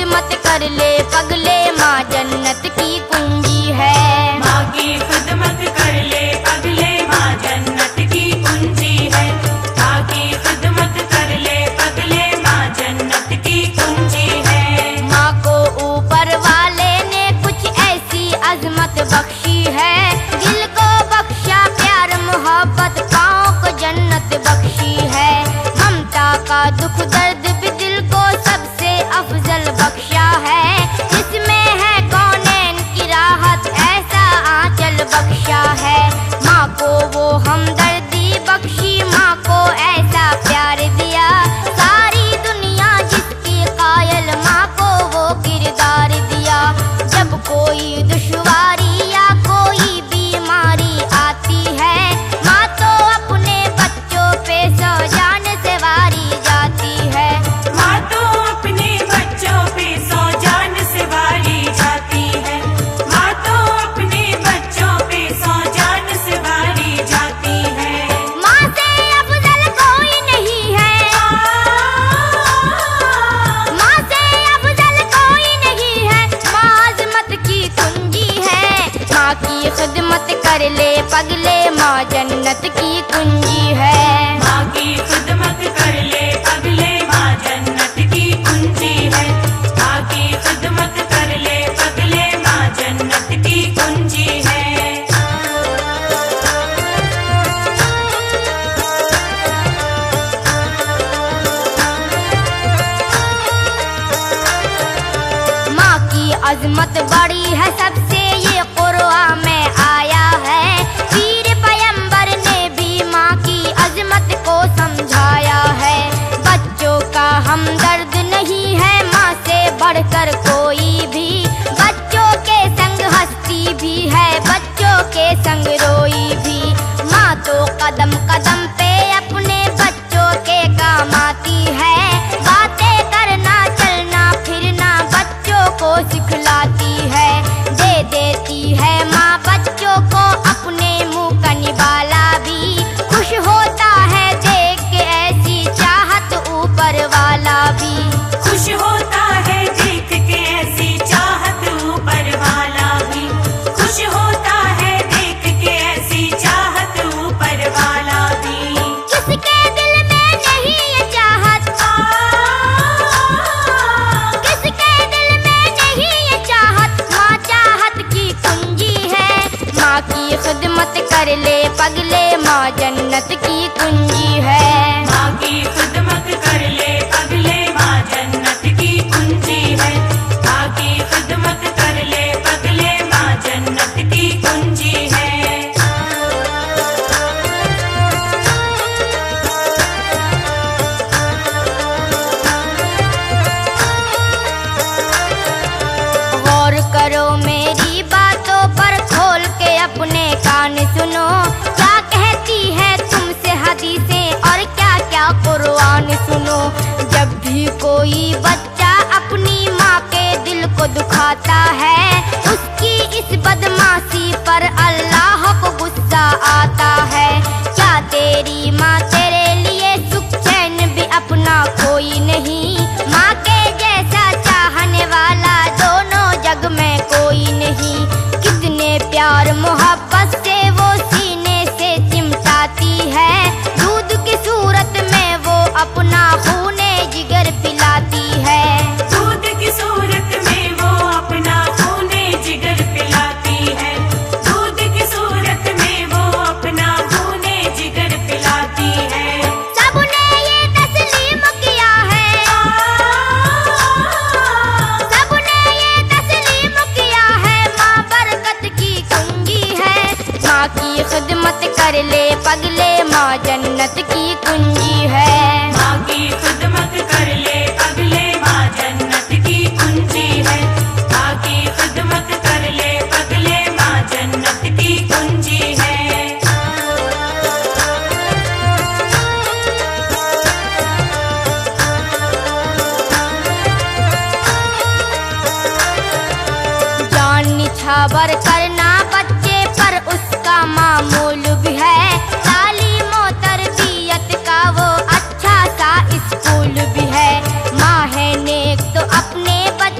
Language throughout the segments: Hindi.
खिदमत कर ले पगले, माँ जन्नत की कुंजी है। माँ की खिदमत कर ले पगले, माँ जन्नत की कुंजी है। माँ की खिदमत कर ले पगले, माँ जन्नत की कुंजी है। माँ को ऊपर वाले ने कुछ ऐसी अजमत बख्शी है, दिल को बख्शा प्यार मोहब्बत, पाँव को जन्नत बख्शी है। ममता का दुख दर्द भी दिल को सबसे अफजल बख्शा है, इसमें है कौनैन की राहत, ऐसा आंचल बख्शा है। माँ को वो हमदर्दी बख्शी, माँ को ऐसा प्यार दिया, सारी दुनिया जिसकी कायल, माँ को वो किरदार दिया। जब कोई दुश्वारी या कोई बीमारी आती है, माँ तो अपने बच्चों पे सौ जान से वारी जाती है। माँ तो अपने बच्चों पे सौ जान से वारी जाती है। माँ तो अपने बच्चों पे सौ जान से वारी जाती है। माँ से अफजल कोई नहीं है, माँ से अफजल कोई नहीं है, माँ अज़मत की कुंजी है। माँ की खिदमत कर ले पगले, माँ जन्नत की कुंजी है। माँ की खिदमत कर ले पगले, माँ जन्नत की कुंजी है। माँ की खिदमत कर ले पगले, माँ जन्नत की कुंजी है। माँ की अजमत बड़ी है सबसे, ये कुरआन में आया है। पीर पैगंबर ने भी माँ की अजमत को समझाया है। बच्चों का हमदर्द नहीं है माँ से बढ़कर कोई भी, बच्चों के संग हंसती भी है, बच्चों के संग रोई भी। माँ तो कदम कदम पे अपने बच्चों के काम आती है, बातें करना चलना फिरना बच्चों को सिखलाती है। दे देती है माँ बच्चों को अपने मुँह का निवाला भी, खुश होता है देख के ऐसी चाहत ऊपर वाला भी। खुश होता है देख के ऐसी चाहत ऊपर वाला भी। खुश होता है देख के ऐसी चाहत ऊपर वाला भी। किसके दिल में नहीं ये चाहत, किसके दिल में नहीं ये चाहत, माँ चाहत की कुंजी है। माँ की खिदमत कर ले पगले, माँ जन्नत की कुंजी है। माँ की खिदमत कर ले पगले, माँ जन्नत की कुंजी है। माँ की खिदमत कर ले पगले, माँ जन्नत की कुंजी है। गौर करो मेरी बातों पर, खोल के अपने कान सुनो, क्या कहती है तुमसे हदीसें और क्या क्या कुरआन सुनो। जब भी कोई बच्चा अपनी माँ के दिल को दुखाता है, उसकी इस बदमाशी पर अल्लाह को गुस्सा आता है। क्या तेरी माँ तेरे लिए सुख चैन भी अपना कोई नहीं, माँ के जैसा चाहने वाला दोनों जग में कोई नहीं। कितने प्यार मोहब्बत से वो सीने से चिमटाती है, दूध की सूरत में वो अपना खूने जिगर पिलाती है। दूध की सूरत में वो अपना खूने जिगर पिलाती है। दूध की सूरत में वो अपना खूने जिगर पिलाती है। सबने ये तस्लीम किया है, सबने ये तस्लीम किया है, माँ बरकत की कुंजी है। माँ की खिदमत कर ले पगले, माँ जन्नत की कुंजी है। माँ की खिदमत कर ले पगले, माँ जन्नत की कुंजी है। माँ की खिदमत कर ले पगले, माँ जन्नत की कुंजी है। जान निछावर करना बच्चे पर उसका मामूल भी है, तालीम और तरबियत का वो अच्छा सा स्कूल भी है। माँ है नेक तो अपने बच्चे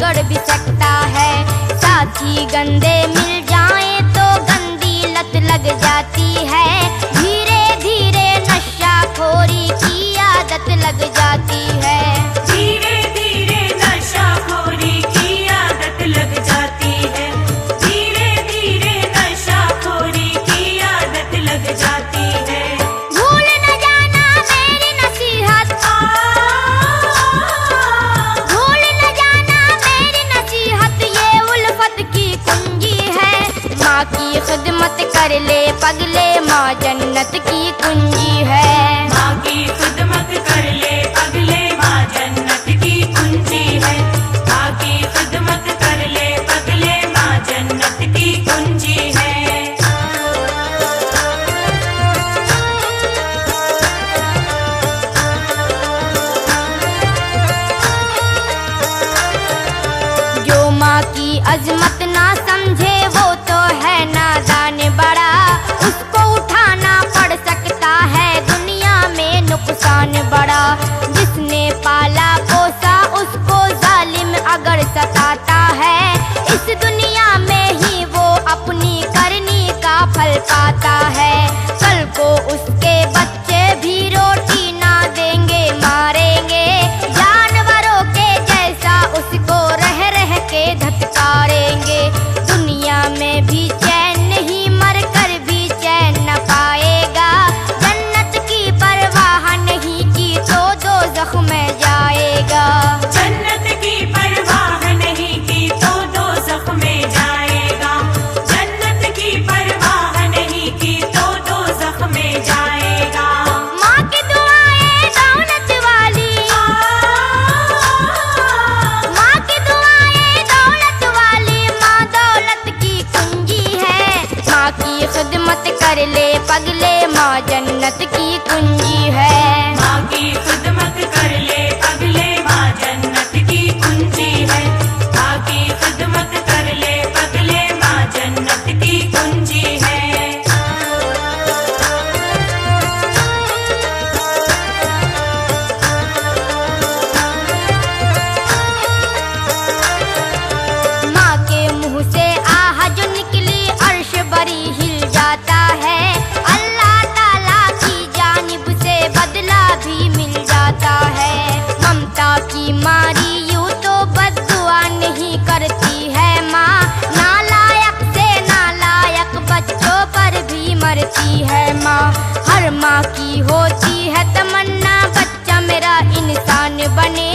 बिगड़ भी सकता है। साथी गंदे मिल जाएं तो गंदी लत लग जाती है। धीरे धीरे नशाखोरी की आदत लग जाती है। धीरे धीरे नशाखोरी की आदत लग जाती है। धीरे धीरे नशाखोरी की आदत लग जाती है। भूल न जाना मेरी नसीहत, भूल न जाना मेरी नसीहत, ये उल्फत की कुंजी है। माँ की खिदमत कर ले पगले, माँ जन्नत की कुंजी है। माँ की खिदमत कर ले पगले, माँ जन्नत की कुंजी है। माँ की खिदमत कर ले पगले, माँ जन्नत की कुंजी है। जो माँ की अजमत ना समझे वो तो है नादान बड़ा। उसको उठाना पड़ सकता है दुनिया में नुकसान बड़ा। जिसने पाला पोसा उसको जालिम अगर सताता है, इस दुनिया में ही वो अपनी करनी का फल पाता है। कल को उसके बच्चे भी रोटी ना देंगे, मारेंगे। जानवरों के जैसा उसको रह रह के धत्कारेंगे। दुनिया में भी चैन नहीं, मर कर भी चैन न पाएगा। जन्नत की परवाह नहीं की तो दोज़ख में जाएगा। जन्नत की परवाह नहीं की तो दोज़ख में जाएगा। जन्नत की परवाह नहीं की तो दोज़ख में जाएगा। माँ की दुआएं दौलत वाली, माँ की दुआएं दौलत वाली, माँ दौलत की कुंजी है। माँ की खिदमत कर ले पगले, माँ जन्नत की कुंजी है। माँ की खिदमत कर ले पगले, माँ जन्नत की कुंजी है। माँ की खिदमत कर ले पगले, माँ जन्नत की कुंजी है। माँ के मुंह से आह जो निकली अर्श बरी हिल जाता है। अल्लाह ताला की जानिब से बदला भी मिल जाता है। ममता की मारी यूं तो बद्दुआ नहीं करती है माँ। नालायक से नालायक बच्चों पर भी मरती है माँ। हर माँ की होती है तमन्ना बच्चा मेरा इंसान बने।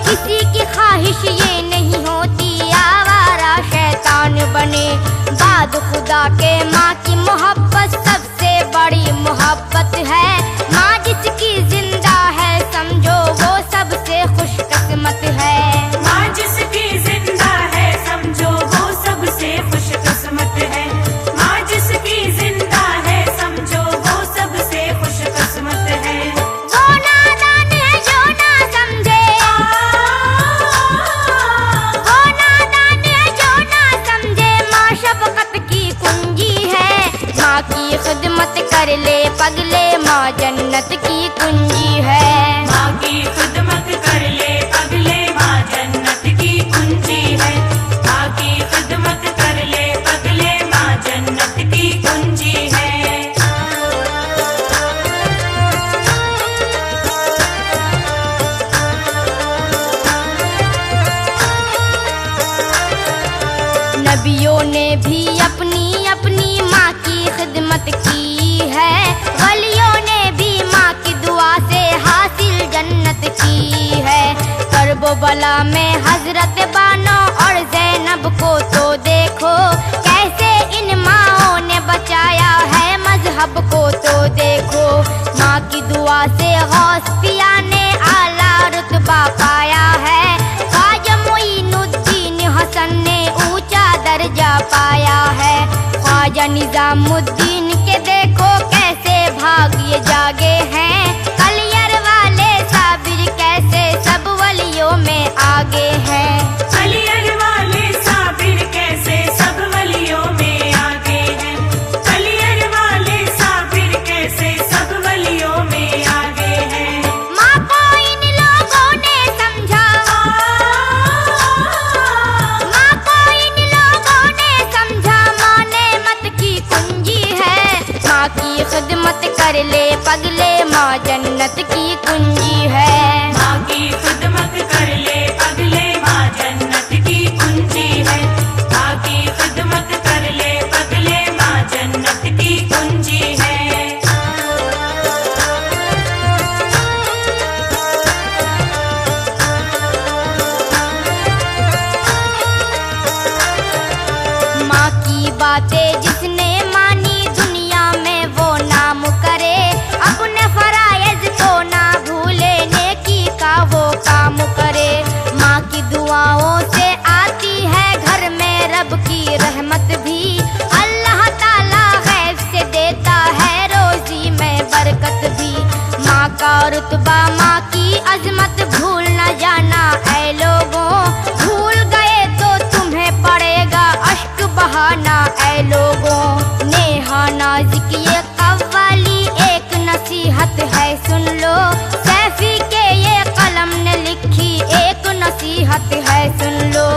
किसी की ख्वाहिश ये नहीं होती आवारा शैतान बने। बाद खुदा के माँ की मोहब्बत सबसे बड़ी मोहब्बत है। माँ जिसकी जिंदा है समझो वो सबसे खुशकिस्मत है। माँ जिसकी जिंदा है समझो वो सबसे खुशकिस्मत है। माँ जिसकी जिंदा है समझो वो सबसे खुशकिस्मत है। वो नादान है जो ना समझे, वो नादान है जो ना समझे। माँ शफकत की कुंजी है। माँ की खिदमत कर ले पगले, माँ जन्नत की कुंजी है। माँ की खिदमत कर ले पगले, माँ जन्नत की कुंजी है। माँ की खिदमत कर ले पगले, माँ जन्नत की कुंजी है। नबियों ने भी अपनी अपनी माँ की खिदमत की है। वलियों ने भी माँ की दुआ से हासिल जन्नत की है। करबो बला में हजरत बानो और ज़ैनब को तो देखो, कैसे इन माँओं ने बचाया है मजहब को तो देखो। माँ की दुआ से गौस पिया ने आला रुतबा पाया है। ख्वाजा मोइनुद्दीन हसन ने ऊंचा दर्जा पाया है। ख्वाजा निजामुद्दीन के देखो कैसे भाग्य जागे हैं। कलियर वाले साबिर कैसे सब वलियों में आगे हैं। कलियर वाले साबिर कैसे सब वलियों में आगे हैं। कलियर वाले साबिर कैसे सब वलियों में आगे हैं। माँ को इन लोगों ने समझा, कुंजी है। माँ की खिदमत कर ले पगले, माँ जन्नत की कुंजी है। माँ की खिदमत कर ले पगले, माँ जन्नत की कुंजी है। माँ की बातें जिसने मानी दुनिया में वो नाम करे, अपने फराइज को ना भूले, नेकी का वो काम करे। माँ की दुआओं से आती है घर में रब की रहमत भी, अल्लाह ताला गैब से देता है रोजी में बरकत भी। माँ का रुतबा माँ की अजमत भूल न जाना ऐ लोगों, भूल गए तो तुम्हें पड़ेगा अश्क बहाना ऐ लोगों। नेहा नाज़िक ये कव्वाली एक नसीहत है सुन लो, सैफी के ये कलम ने लिखी एक नसीहत है सुन लो।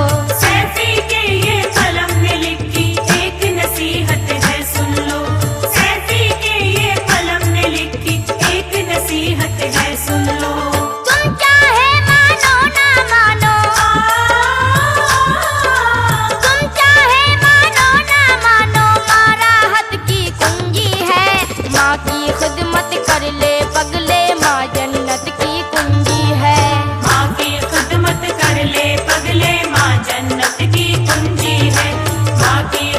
सैफी के ये कलम ने लिखी एक नसीहत है सुन लो। सैफी के ये कलम ने लिखी एक नसीहत है सुन लो। तुम चाहे मानो ना मानो, तुम चाहे मानो ना मानो, माँ राहत की कुंजी है। माँ की खिदमत कर ले पगले, माँ जन्नत की कुंजी है। माँ की खिदमत कर ले पगले, माँ जन्नत की कुंजी है। माँ की